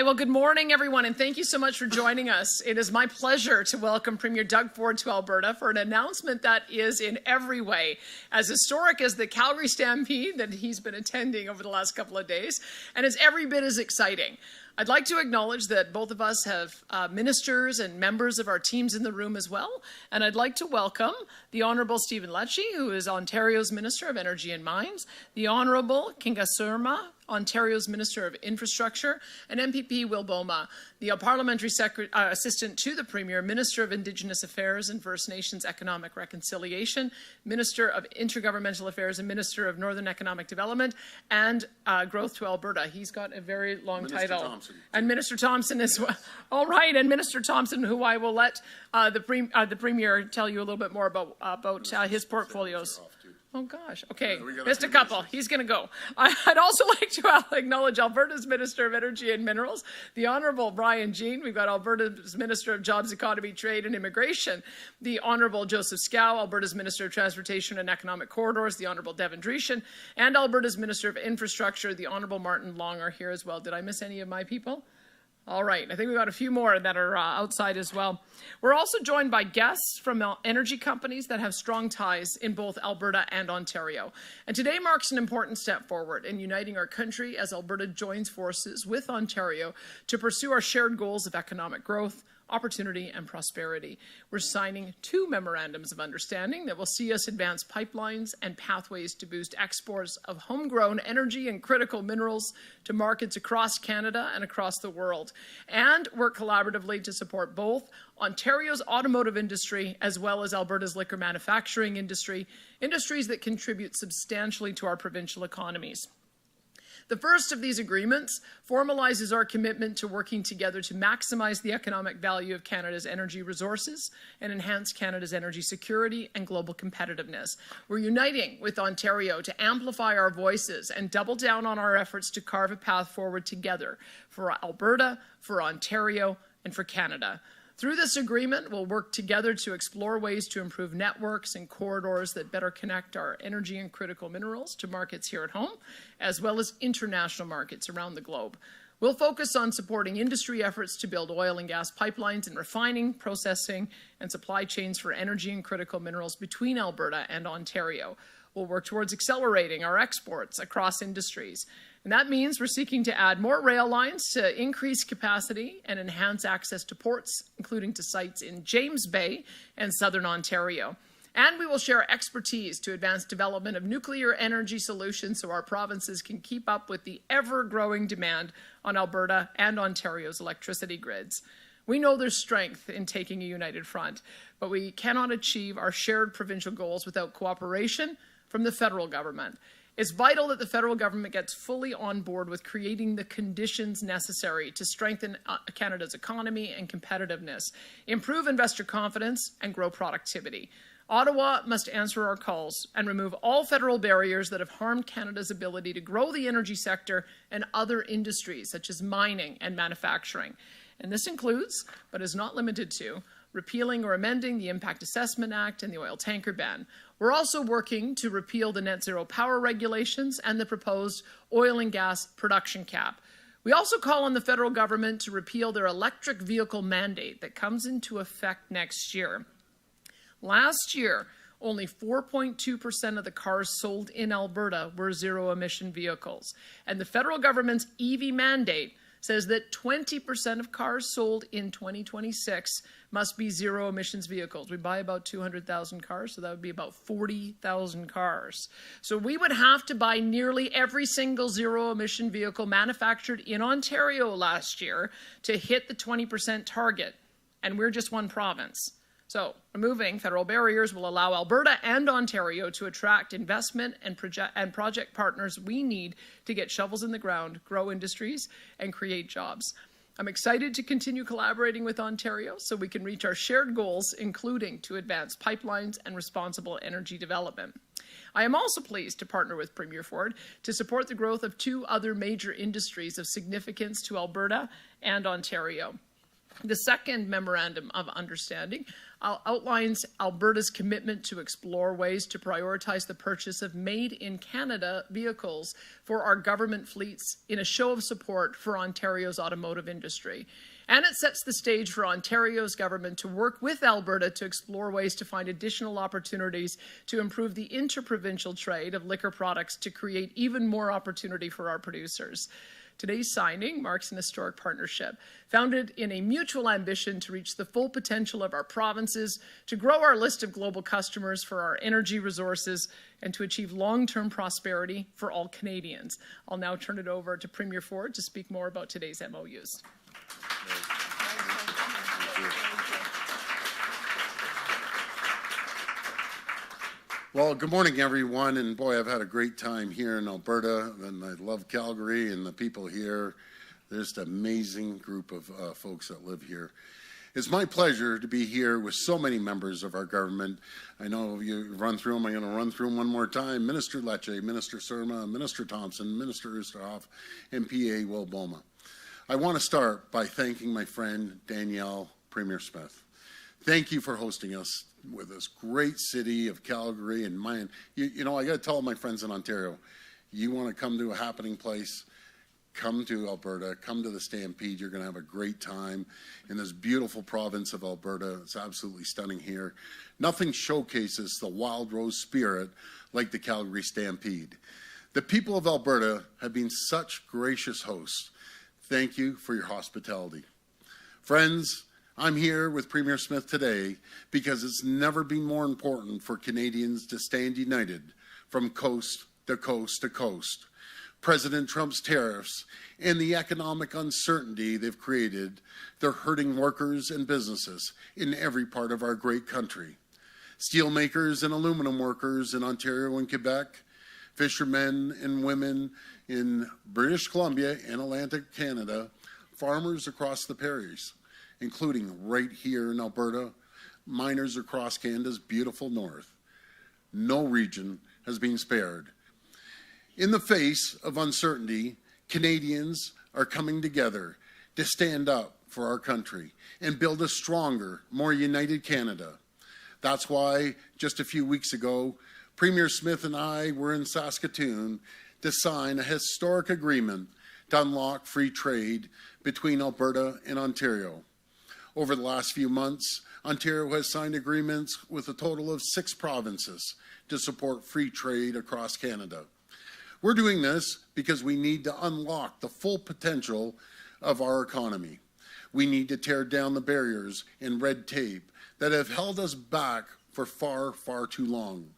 right, well, good morning, everyone, and thank you so much for joining us. It is my pleasure to welcome Premier Doug Ford to Alberta for an announcement that is in every way as historic as the Calgary Stampede that he's been attending over the last couple of days, and is every bit as exciting. I'd like to acknowledge that both of us have ministers and members of our teams in the room as well, and I'd like to welcome the Honourable Stephen Lecce, who is Ontario's Minister of Energy and Mines, the Honourable Kinga Surma, Ontario's Minister of Infrastructure, and MPP Will Boma, the Parliamentary Assistant to the Premier, Minister of Indigenous Affairs and First Nations Economic Reconciliation, Minister of Intergovernmental Affairs and Minister of Northern Economic Development and Growth to Alberta. He's got a very long title. Thompson. And Minister Thompson as well. All right, and Minister Thompson, who I will let the Premier tell you a little bit more about his portfolios. Oh, gosh. Okay, missed a couple. He's going to go. I'd also like to acknowledge Alberta's Minister of Energy and Minerals, the Honourable Brian Jean. We've got Alberta's Minister of Jobs, Economy, Trade and Immigration, the Honourable Joseph Scow, Alberta's Minister of Transportation and Economic Corridors, the Honourable Devin Dreeshen, and Alberta's Minister of Infrastructure, the Honourable Martin Long are here as well. Did I miss any of my people? All right, I think we've got a few more that are outside as well. We're also joined by guests from energy companies that have strong ties in both Alberta and Ontario. And today marks an important step forward in uniting our country as Alberta joins forces with Ontario to pursue our shared goals of economic growth, opportunity and prosperity. We're signing 2 memorandums of understanding that will see us advance pipelines and pathways to boost exports of homegrown energy and critical minerals to markets across Canada and across the world, and work collaboratively to support both Ontario's automotive industry as well as Alberta's liquor manufacturing industry, industries that contribute substantially to our provincial economies. The first of these agreements formalizes our commitment to working together to maximize the economic value of Canada's energy resources and enhance Canada's energy security and global competitiveness. We're uniting with Ontario to amplify our voices and double down on our efforts to carve a path forward together for Alberta, for Ontario, and for Canada. Through this agreement, we'll work together to explore ways to improve networks and corridors that better connect our energy and critical minerals to markets here at home, as well as international markets around the globe. We'll focus on supporting industry efforts to build oil and gas pipelines and refining, processing, and supply chains for energy and critical minerals between Alberta and Ontario. We'll work towards accelerating our exports across industries. And that means we're seeking to add more rail lines to increase capacity and enhance access to ports, including to sites in James Bay and southern Ontario. And we will share expertise to advance development of nuclear energy solutions so our provinces can keep up with the ever-growing demand on Alberta and Ontario's electricity grids. We know there's strength in taking a united front, but we cannot achieve our shared provincial goals without cooperation from the federal government. It's vital that the federal government gets fully on board with creating the conditions necessary to strengthen Canada's economy and competitiveness, improve investor confidence, and grow productivity. Ottawa must answer our calls and remove all federal barriers that have harmed Canada's ability to grow the energy sector and other industries, such as mining and manufacturing. And this includes, but is not limited to, repealing or amending the Impact Assessment Act and the oil tanker ban. We're also working to repeal the net zero power regulations and the proposed oil and gas production cap. We also call on the federal government to repeal their electric vehicle mandate that comes into effect next year. Last year, only 4.2% of the cars sold in Alberta were zero-emission vehicles. And the federal government's EV mandate says that 20% of cars sold in 2026 must be zero-emissions vehicles. We buy about 200,000 cars, so that would be about 40,000 cars. So we would have to buy nearly every single zero-emission vehicle manufactured in Ontario last year to hit the 20% target, and we're just one province. So removing federal barriers will allow Alberta and Ontario to attract investment and project partners we need to get shovels in the ground, grow industries, and create jobs. I'm excited to continue collaborating with Ontario so we can reach our shared goals, including to advance pipelines and responsible energy development. I am also pleased to partner with Premier Ford to support the growth of 2 other major industries of significance to Alberta and Ontario. The second memorandum of understanding outlines Alberta's commitment to explore ways to prioritize the purchase of made-in-Canada vehicles for our government fleets in a show of support for Ontario's automotive industry. And it sets the stage for Ontario's government to work with Alberta to explore ways to find additional opportunities to improve the interprovincial trade of liquor products to create even more opportunity for our producers. Today's signing marks an historic partnership founded in a mutual ambition to reach the full potential of our provinces, to grow our list of global customers for our energy resources, and to achieve long-term prosperity for all Canadians. I'll now turn it over to Premier Ford to speak more about today's MOUs. Well, good morning, everyone, and boy, I've had a great time here in Alberta, and I love Calgary and the people here. There's an amazing group of folks that live here. It's my pleasure to be here with so many members of our government. I know you run through them. I'm going to run through them one more time. Minister Lecce, Minister Surma, Minister Thompson, Minister Oosterhoff, and PA Will Boma. I want to start by thanking my friend Danielle Premier Smith. Thank you for hosting us with this great city of Calgary and mine. You know, I got to tell my friends in Ontario, you want to come to a happening place, come to Alberta, come to the Stampede. You're going to have a great time in this beautiful province of Alberta. It's absolutely stunning here. Nothing showcases the wild rose spirit like the Calgary Stampede. The people of Alberta have been such gracious hosts. Thank you for your hospitality. Friends, I'm here with Premier Smith today because it's never been more important for Canadians to stand united from coast to coast to coast. President Trump's tariffs and the economic uncertainty they've created, they're hurting workers and businesses in every part of our great country. Steelmakers and aluminum workers in Ontario and Quebec, fishermen and women in British Columbia and Atlantic Canada, farmers across the prairies, including right here in Alberta, miners across Canada's beautiful north. No region has been spared. In the face of uncertainty, Canadians are coming together to stand up for our country and build a stronger, more united Canada. That's why just a few weeks ago, Premier Smith and I were in Saskatoon to sign a historic agreement to unlock free trade between Alberta and Ontario. Over the last few months, Ontario has signed agreements with a total of 6 provinces to support free trade across Canada. We're doing this because we need to unlock the full potential of our economy. We need to tear down the barriers and red tape that have held us back for far, far too long.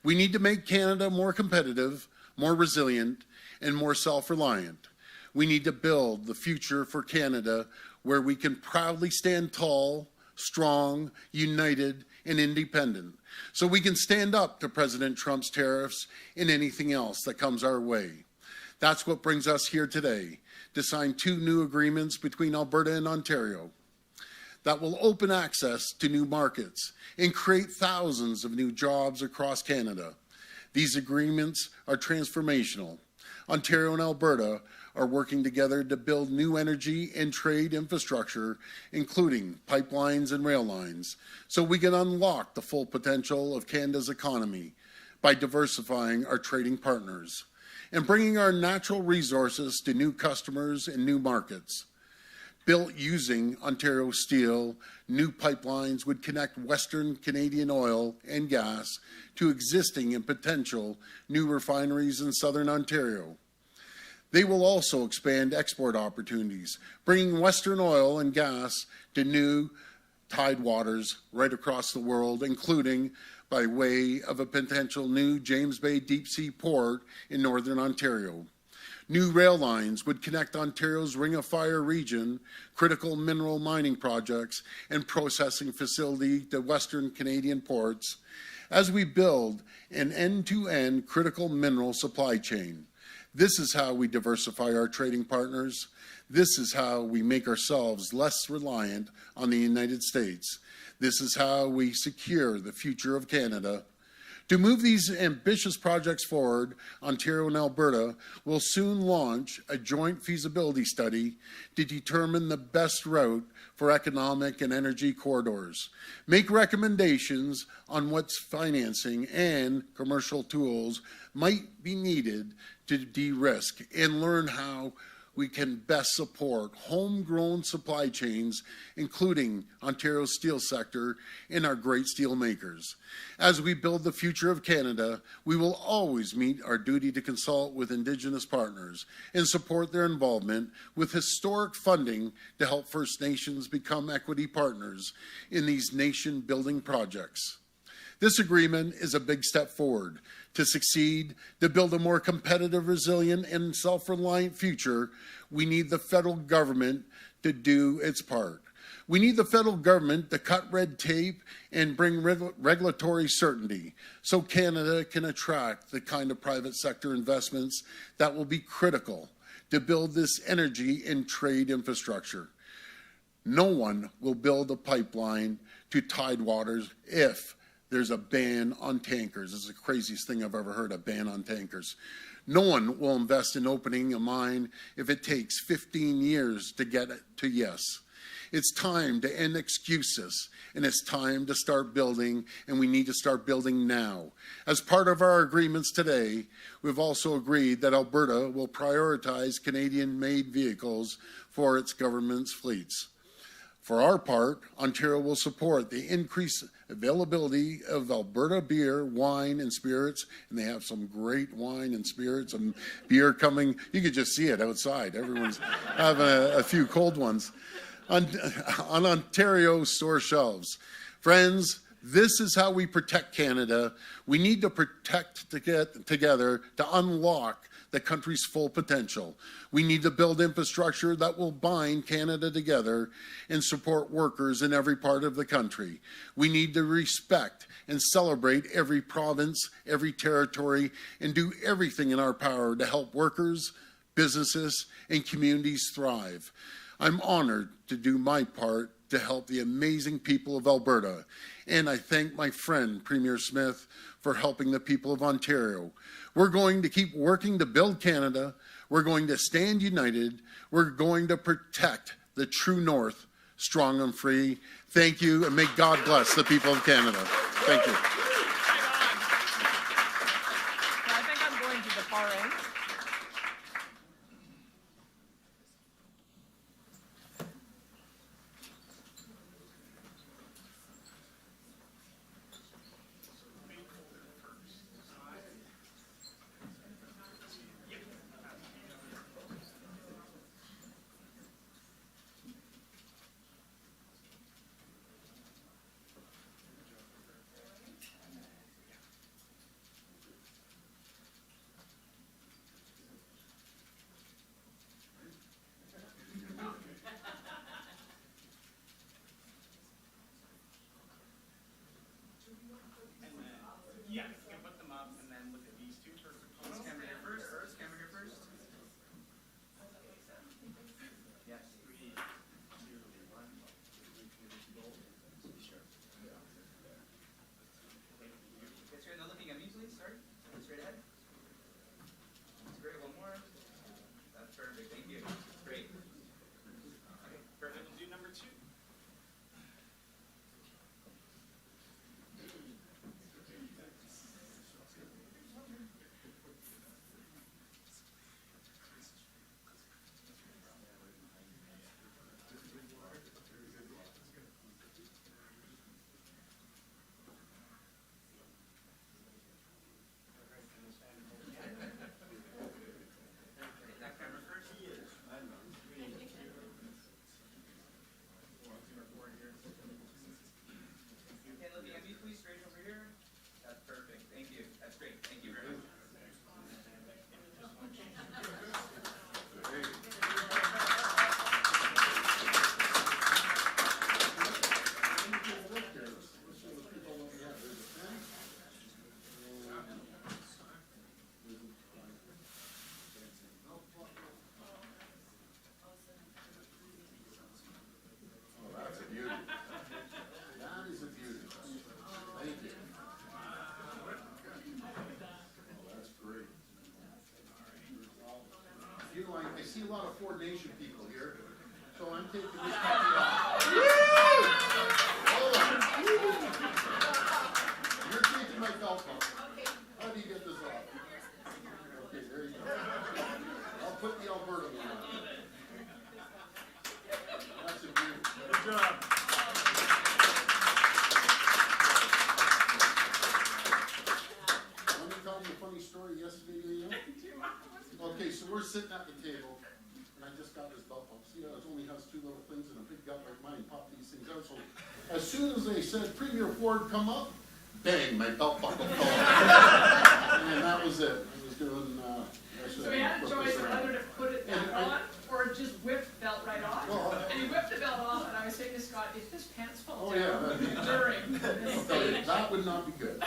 We need to make Canada more competitive, more resilient, and more self-reliant. We need to build the future for Canada where we can proudly stand tall, strong, united, and independent, so we can stand up to President Trump's tariffs and anything else that comes our way. That's what brings us here today, to sign 2 new agreements between Alberta and Ontario that will open access to new markets and create thousands of new jobs across Canada. These agreements are transformational. Ontario and Alberta are working together to build new energy and trade infrastructure, including pipelines and rail lines, so we can unlock the full potential of Canada's economy by diversifying our trading partners and bringing our natural resources to new customers and new markets. Built using Ontario steel, new pipelines would connect Western Canadian oil and gas to existing and potential new refineries in Southern Ontario. They will also expand export opportunities, bringing Western oil and gas to new tidewaters right across the world, including by way of a potential new James Bay deep sea port in Northern Ontario. New rail lines would connect Ontario's Ring of Fire region, critical mineral mining projects, and processing facility to Western Canadian ports as we build an end-to-end critical mineral supply chain. This is how we diversify our trading partners. This is how we make ourselves less reliant on the United States. This is how we secure the future of Canada. To move these ambitious projects forward, Ontario and Alberta will soon launch a joint feasibility study to determine the best route for economic and energy corridors, make recommendations on what financing and commercial tools might be needed to de-risk, and learn how we can best support homegrown supply chains, including Ontario's steel sector and our great steel makers. As we build the future of Canada, we will always meet our duty to consult with Indigenous partners and support their involvement with historic funding to help First Nations become equity partners in these nation-building projects. This agreement is a big step forward. To succeed, to build a more competitive, resilient, and self-reliant future, we need the federal government to do its part. We need the federal government to cut red tape and bring regulatory certainty so Canada can attract the kind of private sector investments that will be critical to build this energy and trade infrastructure. No one will build a pipeline to Tidewaters if there's a ban on tankers. This is the craziest thing I've ever heard, a ban on tankers. No one will invest in opening a mine if it takes 15 years to get it to yes. It's time to end excuses, and it's time to start building, and we need to start building now. As part of our agreements today, we've also agreed that Alberta will prioritize Canadian-made vehicles for its government's fleets. For our part, Ontario will support the increased availability of Alberta beer, wine, and spirits, and they have some great wine and spirits and beer coming. You could just see it outside. Everyone's having a few cold ones on Ontario store shelves. Friends, this is how we protect Canada. We need to protect together to unlock the country's full potential. We need to build infrastructure that will bind Canada together and support workers in every part of the country. We need to respect and celebrate every province, every territory, and do everything in our power to help workers, businesses, and communities thrive. I'm honored to do my part to help the amazing people of Alberta, and I thank my friend, Premier Smith, for helping the people of Ontario. We're going to keep working to build Canada. We're going to stand united. We're going to protect the true north, strong and free. Thank you, and may God bless the people of Canada. Thank you. I think I'm going to the far end. coordination people here. So I'm taking this copy off. Hold on. You're taking my belt off. How do you get this off? Okay, there you go. I'll put the Alberta one on. That's a good job. Let me tell you a funny story yesterday, Danielle. Okay, so we're sitting at the table, and I just got this belt buckle. See, it only has two little things and a big gut like mine. Pop these things out. So as soon as they said Premier Ford come up, bang, my belt buckle fell off. And that was it. I was doing. So we had a choice of whether to put it back on or just whip the belt right off. And he whipped the belt off, and I was saying to Scott, if his pants fall down during this that would not be good. I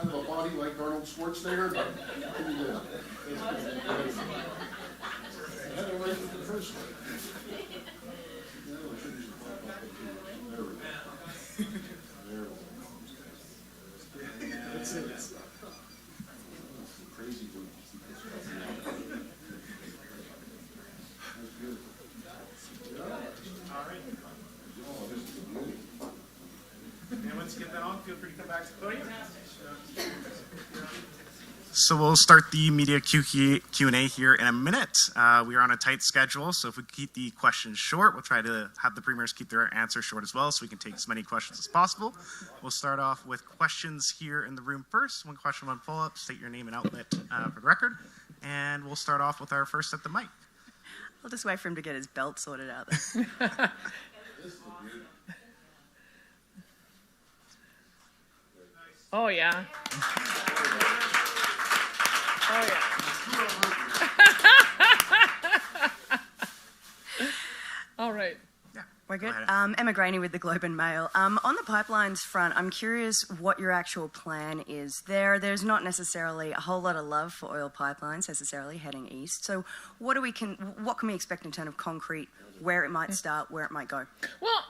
have a body like Arnold Schwarzenegger, but I can do that. I had it right from the first one. There we go. There we go. That's it. That's crazy good. That's good. Yeah. All right. Oh, this is a beauty. And once you get that on, feel free to come back to the podium. So we'll start the media Q&A here in a minute. We are on a tight schedule, so if we keep the questions short, we'll try to have the premiers keep their answers short as well, so we can take as many questions as possible. We'll start off with questions here in the room first. One question, one follow-up. State your name and outlet for the record. And we'll start off with our first at the mic. I'll just wait for him to get his belt sorted out there. Oh, yeah. Oh, yeah. All right. Yeah, We're good. ahead. Emma Graney with the Globe and Mail. On the pipelines front, I'm curious what your actual plan is there. There's not necessarily a whole lot of love for oil pipelines necessarily heading east. So what can we expect in terms of concrete, where it might start, where it might go? Well,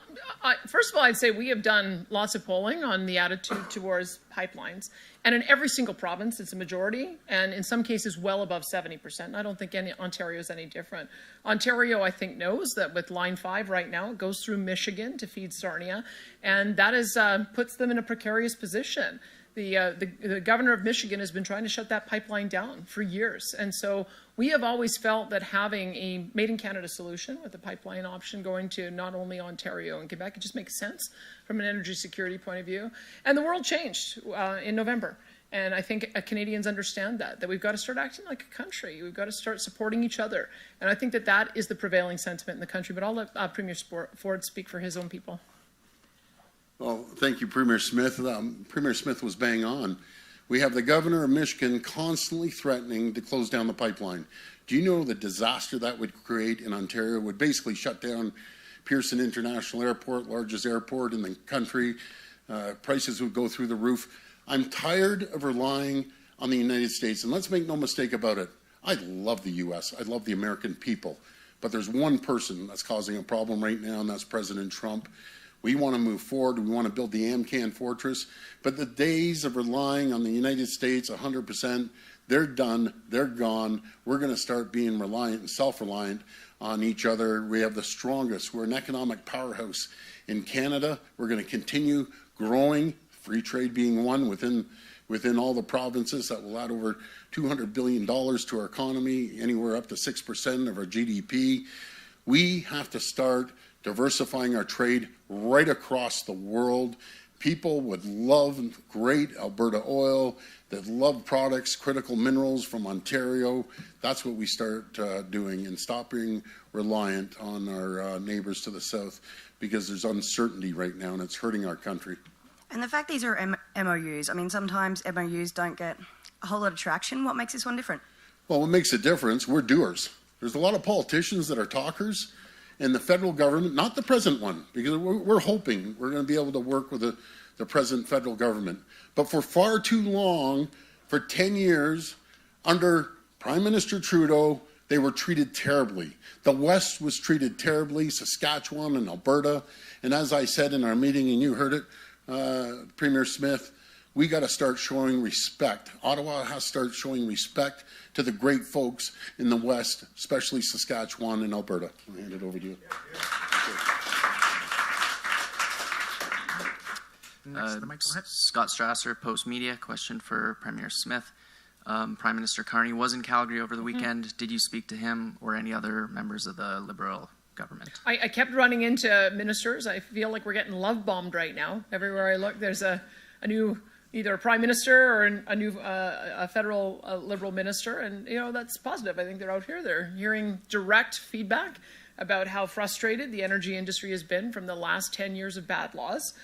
first of all, I'd say we have done lots of polling on the attitude towards pipelines. And in every single province, it's a majority, and in some cases well above 70%. And I don't think Ontario is any different. Ontario, I think, knows that with Line 5 right now, it goes through Michigan to feed Sarnia, and that is puts them in a precarious position. The governor of Michigan has been trying to shut that pipeline down for years. And so we have always felt that having a made in Canada solution with a pipeline option going to not only Ontario and Quebec, it just makes sense from an energy security point of view. And the world changed in November. And I think Canadians understand that we've got to start acting like a country. We've got to start supporting each other. And I think that is the prevailing sentiment in the country. But I'll let Premier Ford speak for his own people. Well, thank you, Premier Smith. Premier Smith was bang on. We have the governor of Michigan constantly threatening to close down the pipeline. Do you know the disaster that would create in Ontario? It would basically shut down Pearson International Airport, largest airport in the country. Prices would go through the roof. I'm tired of relying on the United States. And let's make no mistake about it. I love the U.S. I love the American people. But there's one person that's causing a problem right now, and that's President Trump. We want to move forward. We want to build the AMCAN fortress. But the days of relying on the United States 100%, they're done. They're gone. We're going to start being reliant and self-reliant on each other. We have the strongest. We're an economic powerhouse in Canada. We're going to continue growing, free trade being one within all the provinces. That will add over $200 billion to our economy, anywhere up to 6% of our GDP. We have to start diversifying our trade right across the world. People would love great Alberta oil, that love products, critical minerals from Ontario. That's what we start doing, and stop being reliant on our neighbors to the south, because there's uncertainty right now and it's hurting our country. And the fact these are MOUs, I mean, sometimes MOUs don't get a whole lot of traction. What makes this one different? Well, what makes a difference, we're doers. There's a lot of politicians that are talkers, and the federal government, not the present one, because we're hoping we're going to be able to work with the present federal government. But for far too long, for 10 years, under Prime Minister Trudeau, they were treated terribly. The West was treated terribly, Saskatchewan and Alberta. And as I said in our meeting, and you heard it, Premier Smith, we got to start showing respect. Ottawa has to start showing respect to the great folks in the West, especially Saskatchewan and Alberta. I'll hand it over to you. Scott Strasser, Post Media. Question for Premier Smith. Prime Minister Carney was in Calgary over the weekend. Did you speak to him or any other members of the Liberal government? I kept running into ministers. I feel like we're getting love bombed right now. Everywhere I look, there's a new, either a prime minister or a new a federal Liberal minister, and that's positive. I think they're out here. They're hearing direct feedback about how frustrated the energy industry has been from the last 10 years of bad laws.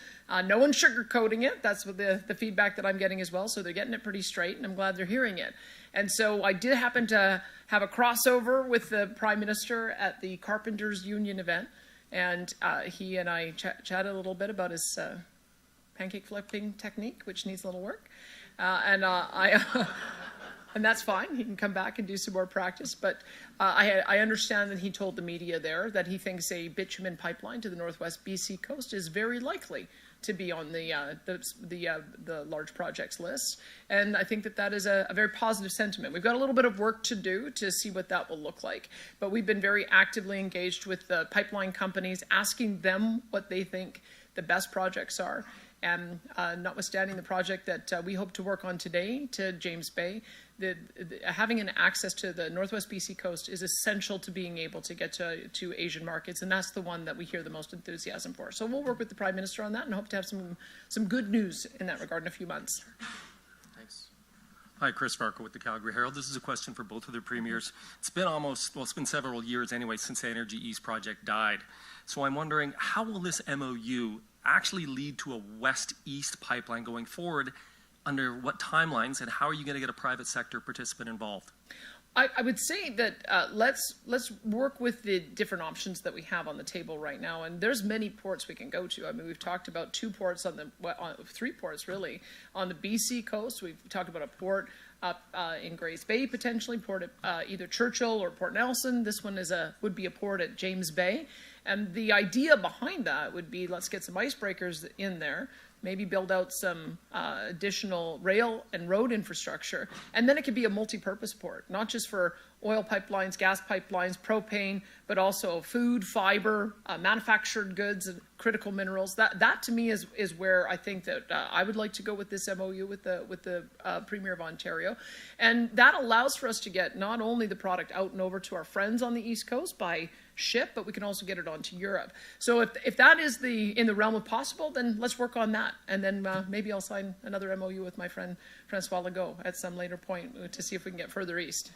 No one's sugarcoating it. That's what the feedback that I'm getting as well. So they're getting it pretty straight, and I'm glad they're hearing it. And so I did happen to have a crossover with the Prime Minister at the Carpenters Union event, and he and I chatted a little bit about his pancake flipping technique, which needs a little work. And that's fine. He can come back and do some more practice. But I understand that he told the media there that he thinks a bitumen pipeline to the northwest BC coast is very likely to be on the large projects list. And I think that is a very positive sentiment. We've got a little bit of work to do to see what that will look like. But we've been very actively engaged with the pipeline companies, asking them what they think the best projects are. And notwithstanding the project that we hope to work on today to James Bay, having an access to the Northwest BC coast is essential to being able to get to Asian markets, and that's the one that we hear the most enthusiasm for. So we'll work with the Prime Minister on that and hope to have some good news in that regard in a few months. Thanks. Hi, Chris Farco with the Calgary Herald. This is a question for both of the premiers. It's been several years anyway since the Energy East project died. So I'm wondering, how will this MOU actually lead to a west-east pipeline going forward? Under what timelines, and how are you going to get a private sector participant involved? I would say that let's work with the different options that we have on the table right now, and there's many ports we can go to. I mean, we've talked about 3 ports really on the BC coast. We've talked about a port up in Grays Bay, potentially port at either Churchill or Port Nelson. This one would be a port at James Bay, and the idea behind that would be, let's get some icebreakers in there, maybe build out some additional rail and road infrastructure, and then it could be a multi-purpose port, not just for oil pipelines, gas pipelines, propane, but also food, fiber, manufactured goods, and critical minerals. That to me is where I think that I would like to go with this MOU with the Premier of Ontario, and that allows for us to get not only the product out and over to our friends on the East Coast by ship, but we can also get it onto Europe. So if that is in the realm of possible, then let's work on that. And then maybe I'll sign another MOU with my friend Francois Legault at some later point to see if we can get further east.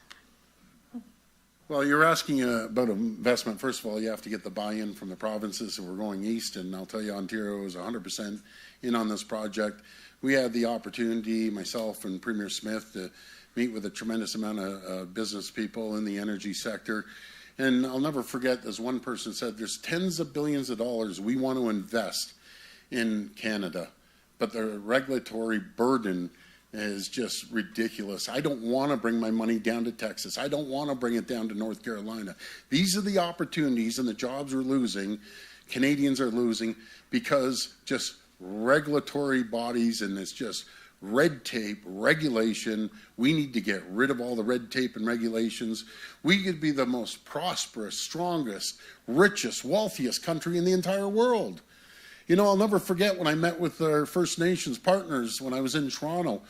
Well, you're asking about investment. First of all, you have to get the buy-in from the provinces, so we're going east, and I'll tell you, Ontario is 100% in on this project. We had the opportunity, myself and Premier Smith, to meet with a tremendous amount of business people in the energy sector. And I'll never forget, as one person said, there's tens of billions of dollars we want to invest in Canada, but the regulatory burden is just ridiculous. I don't want to bring my money down to Texas. I don't want to bring it down to North Carolina. These are the opportunities and the jobs we're losing, Canadians are losing, because just regulatory bodies, and it's just red tape, regulation. We need to get rid of all the red tape and regulations. We could be the most prosperous, strongest, richest, wealthiest country in the entire world. You know, I'll never forget when I met with our First Nations partners when I was in Toronto,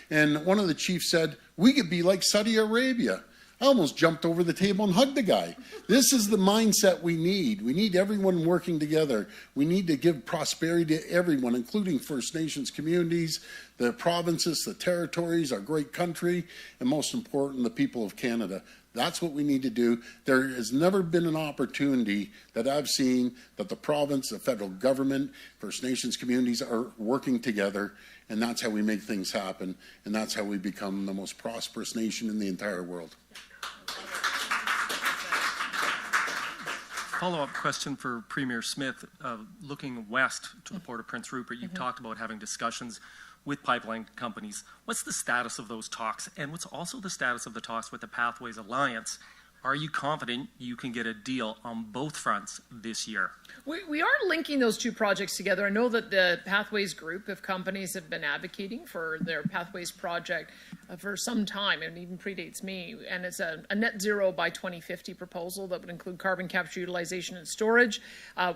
and one of the chiefs said, we could be like Saudi Arabia. I almost jumped over the table and hugged the guy. This is the mindset we need. We need everyone working together. We need to give prosperity to everyone, including First Nations communities, the provinces, the territories, our great country, and most important, the people of Canada. That's what we need to do. There has never been an opportunity that I've seen that the province, the federal government, First Nations communities are working together, and that's how we make things happen, and that's how we become the most prosperous nation in the entire world. Follow-up question for Premier Smith. Looking west to the Port of Prince Rupert, you've talked about having discussions with pipeline companies. What's the status of those talks, and what's also the status of the talks with the Pathways Alliance? Are you confident you can get a deal on both fronts this year? We are linking those two projects together. I know that the Pathways group of companies have been advocating for their Pathways project for some time, and even predates me. And it's a net zero by 2050 proposal that would include carbon capture, utilization, and storage,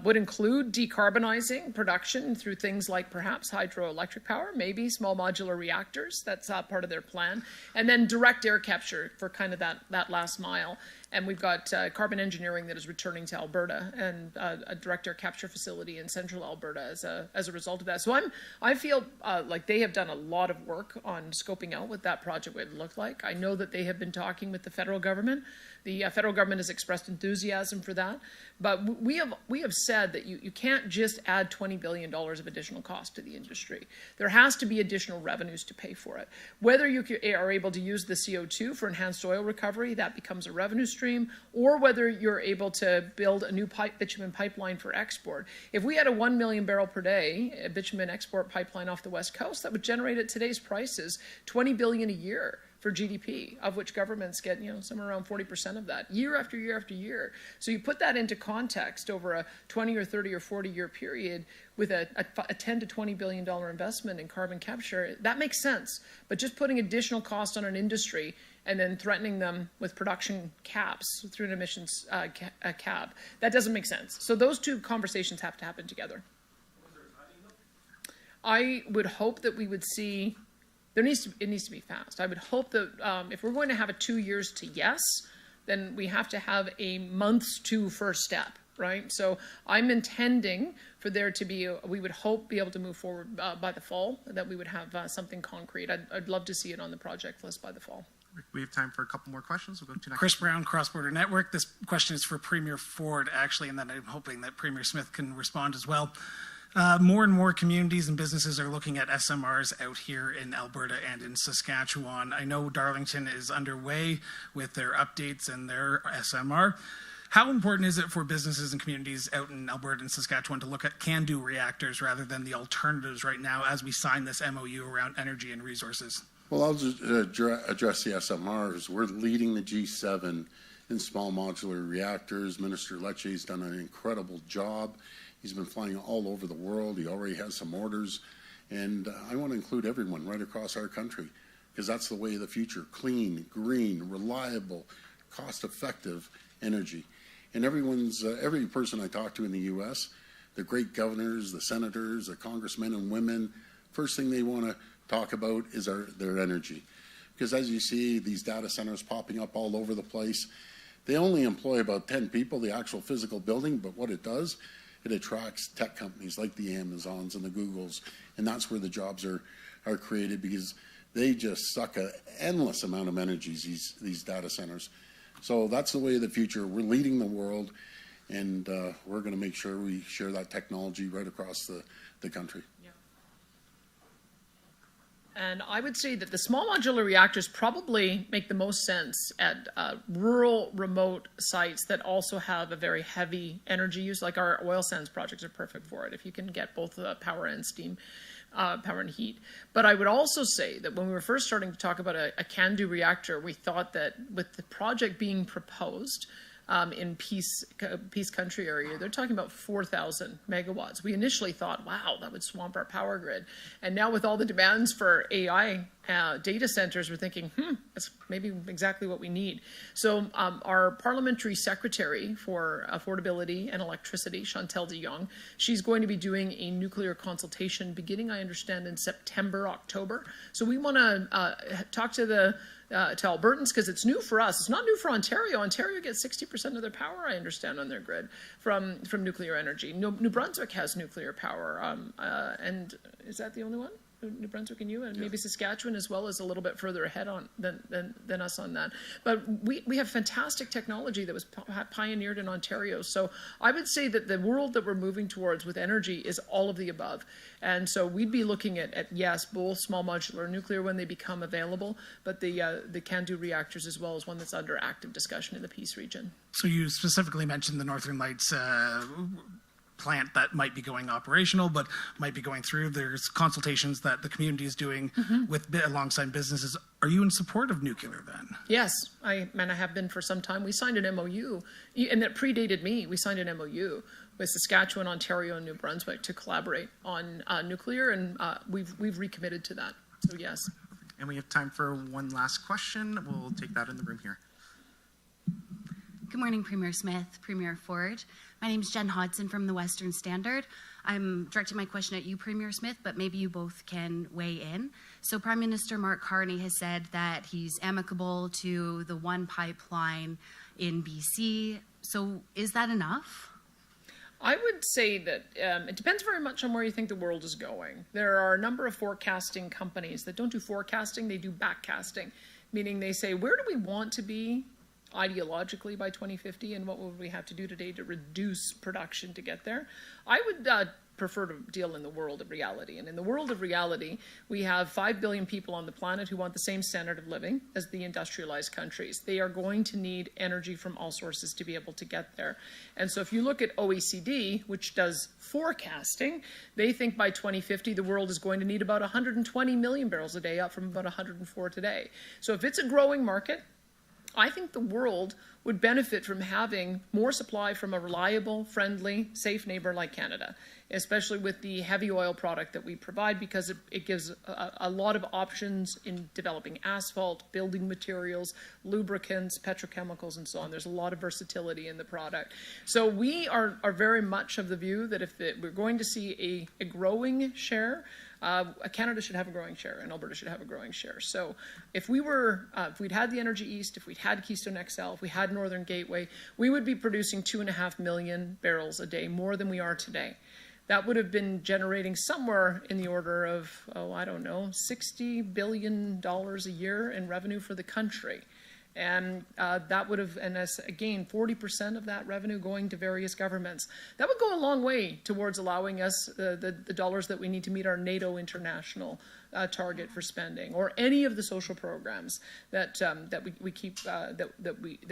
would include decarbonizing production through things like perhaps hydroelectric power, maybe small modular reactors. That's part of their plan. And then direct air capture for kind of that last mile. And we've got carbon engineering that is returning to Alberta, and a direct air capture facility in central Alberta as a result of that. So I feel like they have done a lot of work on scoping out what that project would look like. I know that they have been talking with the federal government. The federal government has expressed enthusiasm for that. But we have said that you can't just add $20 billion of additional cost to the industry. There has to be additional revenues to pay for it. Whether you are able to use the CO2 for enhanced oil recovery, that becomes a revenue stream, or whether you're able to build a new bitumen pipeline for export. If we had a 1 million barrel per day bitumen export pipeline off the West Coast, that would generate at today's prices $20 billion a year for GDP, of which governments get, somewhere around 40% of that, year after year after year. So you put that into context over a 20 or 30 or 40-year period with a $10 to $20 billion investment in carbon capture, that makes sense. But just putting additional cost on an industry and then threatening them with production caps through an emissions cap, that doesn't make sense. So those two conversations have to happen together. I would hope that we would see... it needs to be fast. I would hope that if we're going to have a 2 years to yes, then we have to have a months to first step, right? So I'm intending for there to be, we would hope be able to move forward by the fall, that we would have something concrete. I'd love to see it on the project list by the fall. We have time for a couple more questions. We'll go to next. Chris Brown, Cross Border Network. This question is for Premier Ford, actually, and then I'm hoping that Premier Smith can respond as well. More and more communities and businesses are looking at SMRs out here in Alberta and in Saskatchewan. I know Darlington is underway with their updates and their SMR. How important is it for businesses and communities out in Alberta and Saskatchewan to look at can-do reactors rather than the alternatives right now as we sign this MOU around energy and resources? Well, I'll just address the SMRs. We're leading the G7 in small modular reactors. Minister Lecce's done an incredible job. He's been flying all over the world. He already has some orders. And I want to include everyone right across our country, because that's the way of the future. Clean, green, reliable, cost-effective energy. And every person I talk to in the U.S., the great governors, the senators, the congressmen and women, first thing they want to talk about is their energy. Because as you see, these data centers popping up all over the place, they only employ about 10 people, the actual physical building, but what it does, it attracts tech companies like the Amazons and the Googles, and that's where the jobs are created, because they just suck an endless amount of energy, these data centers. So that's the way of the future. We're leading the world, and we're going to make sure we share that technology right across the country. And I would say that the small modular reactors probably make the most sense at rural, remote sites that also have a very heavy energy use, like our oil sands projects are perfect for it, if you can get both power and steam, power and heat. But I would also say that when we were first starting to talk about a can-do reactor, we thought that with the project being proposed, in Peace Country area, they're talking about 4,000 megawatts. We initially thought, wow, that would swamp our power grid. And now with all the demands for AI data centers, we're thinking, that's maybe exactly what we need. So our parliamentary secretary for affordability and electricity, Chantal de Jong, she's going to be doing a nuclear consultation beginning, I understand, in September, October. So we want to talk to Albertans, because it's new for us. It's not new for Ontario. Ontario gets 60% of their power, I understand, on their grid from nuclear energy. New Brunswick has nuclear power, and is that the only one? New Brunswick and you, and maybe Saskatchewan as well, is a little bit further ahead than us on that. But we have fantastic technology that was pioneered in Ontario. So I would say that the world that we're moving towards with energy is all of the above. And so we'd be looking at yes, both small modular nuclear when they become available, but the can-do reactors as well as one that's under active discussion in the Peace region. So you specifically mentioned the Northern Lights plant that might be going operational, but might be going through. There's consultations that the community is doing alongside businesses. Are you in support of nuclear then? Yes, I have been for some time. We signed an MOU, and that predated me. We signed an MOU with Saskatchewan, Ontario, and New Brunswick to collaborate on nuclear, and we've recommitted to that. So yes. And we have time for one last question. We'll take that in the room here. Good morning, Premier Smith, Premier Ford. My name is Jen Hodson from the Western Standard. I'm directing my question at you, Premier Smith, but maybe you both can weigh in. So Prime Minister Mark Carney has said that he's amicable to the one pipeline in BC. So is that enough? I would say that it depends very much on where you think the world is going. There are a number of forecasting companies that don't do forecasting, they do backcasting, meaning they say, where do we want to be ideologically by 2050, and what would we have to do today to reduce production to get there? I would prefer to deal in the world of reality. And in the world of reality, we have 5 billion people on the planet who want the same standard of living as the industrialized countries. They are going to need energy from all sources to be able to get there. And so if you look at OECD, which does forecasting, they think by 2050 the world is going to need about 120 million barrels a day, up from about 104 today. So if it's a growing market, I think the world would benefit from having more supply from a reliable, friendly, safe neighbor like Canada, especially with the heavy oil product that we provide, because it gives a lot of options in developing asphalt, building materials, lubricants, petrochemicals, and so on. There's a lot of versatility in the product. So we are very much of the view that if we're going to see a growing share, Canada should have a growing share, and Alberta should have a growing share. So if we'd had the Energy East, if we'd had Keystone XL, if we had Northern Gateway, we would be producing 2.5 million barrels a day, more than we are today. That would have been generating somewhere in the order of, $60 billion a year in revenue for the country. And that would have, and as again, 40% of that revenue going to various governments. That would go a long way towards allowing us the dollars that we need to meet our NATO international target for spending, or any of the social programs that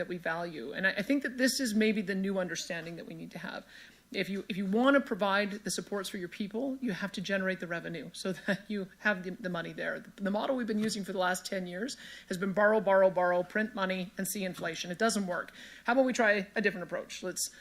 we value. And I think that this is maybe the new understanding that we need to have. If you want to provide the supports for your people, you have to generate the revenue so that you have the money there. The model we've been using for the last 10 years has been borrow, borrow, borrow, print money, and see inflation. It doesn't work. How about we try a different approach? Let's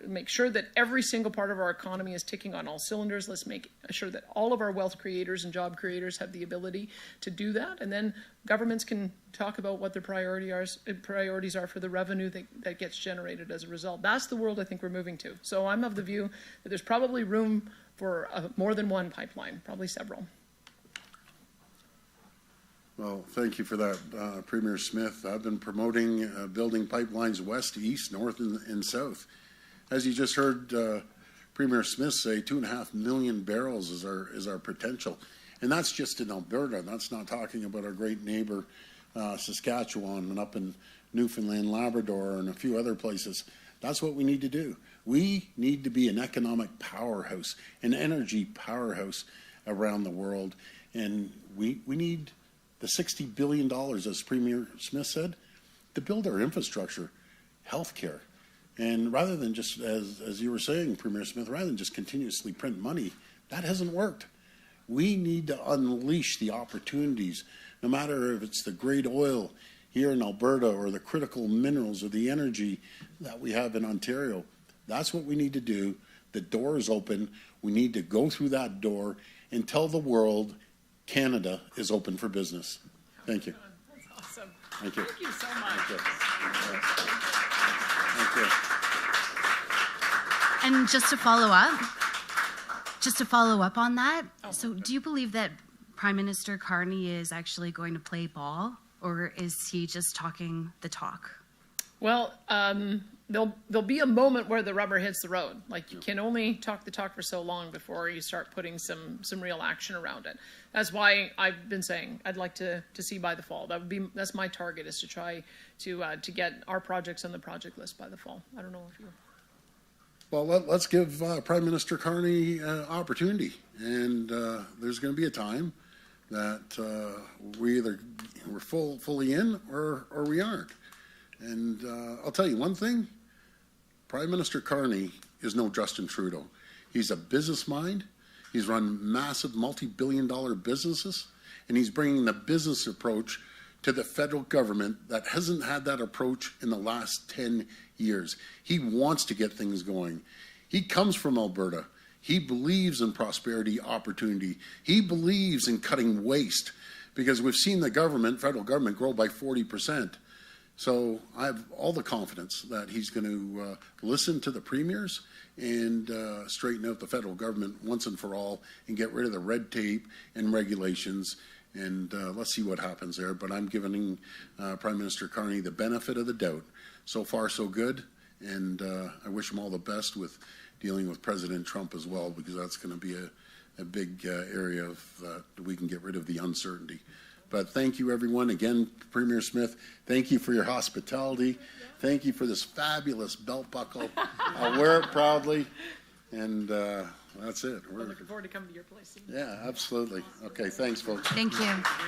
make sure that every single part of our economy is ticking on all cylinders. Let's make sure that all of our wealth creators and job creators have the ability to do that. And then governments can talk about what their priorities are for the revenue that gets generated as a result. That's the world I think we're moving to. So I'm of the view that there's probably room for more than one pipeline, probably several. Well, thank you for that, Premier Smith. I've been promoting building pipelines west, east, north, and south. As you just heard Premier Smith say, 2.5 million barrels is our potential. And that's just in Alberta. That's not talking about our great neighbor, Saskatchewan, and up in Newfoundland, Labrador, and a few other places. That's what we need to do. We need to be an economic powerhouse, an energy powerhouse around the world. And we need the $60 billion, as Premier Smith said, to build our infrastructure, healthcare. And rather than just, as you were saying, Premier Smith, rather than just continuously print money, that hasn't worked. We need to unleash the opportunities, no matter if it's the great oil here in Alberta or the critical minerals or the energy that we have in Ontario. That's what we need to do. The door is open. We need to go through that door and tell the world Canada is open for business. Thank you. That's awesome. Thank you. Thank you so much. Thank you. Thank you. And just to follow up on that, so do you believe that Prime Minister Carney is actually going to play ball, or is he just talking the talk? Well, there'll be a moment where the rubber hits the road. Like, you can only talk the talk for so long before you start putting some real action around it. That's why I've been saying I'd like to see by the fall. That's my target, is to try to get our projects on the project list by the fall. I don't know if you. Well, let's give Prime Minister Carney opportunity, and there's going to be a time that we're fully in or we aren't. And I'll tell you one thing, Prime Minister Carney is no Justin Trudeau. He's a business mind. He's run massive multi-billion-dollar businesses, and he's bringing the business approach to the federal government that hasn't had that approach in the last 10 years. He wants to get things going. He comes from Alberta. He believes in prosperity, opportunity. He believes in cutting waste, because we've seen the government, federal government, grow by 40%. So I have all the confidence that he's going to listen to the premiers and straighten out the federal government once and for all and get rid of the red tape and regulations. And let's see what happens there. But I'm giving Prime Minister Carney the benefit of the doubt. So far, so good. And I wish him all the best with dealing with President Trump as well, because that's going to be a big area of that we can get rid of the uncertainty. But thank you, everyone. Again, Premier Smith, thank you for your hospitality. Thank you for this fabulous belt buckle. I'll wear it proudly. And that's it. We're looking forward to coming to your place. Yeah, absolutely. Okay, thanks, folks. Thank you.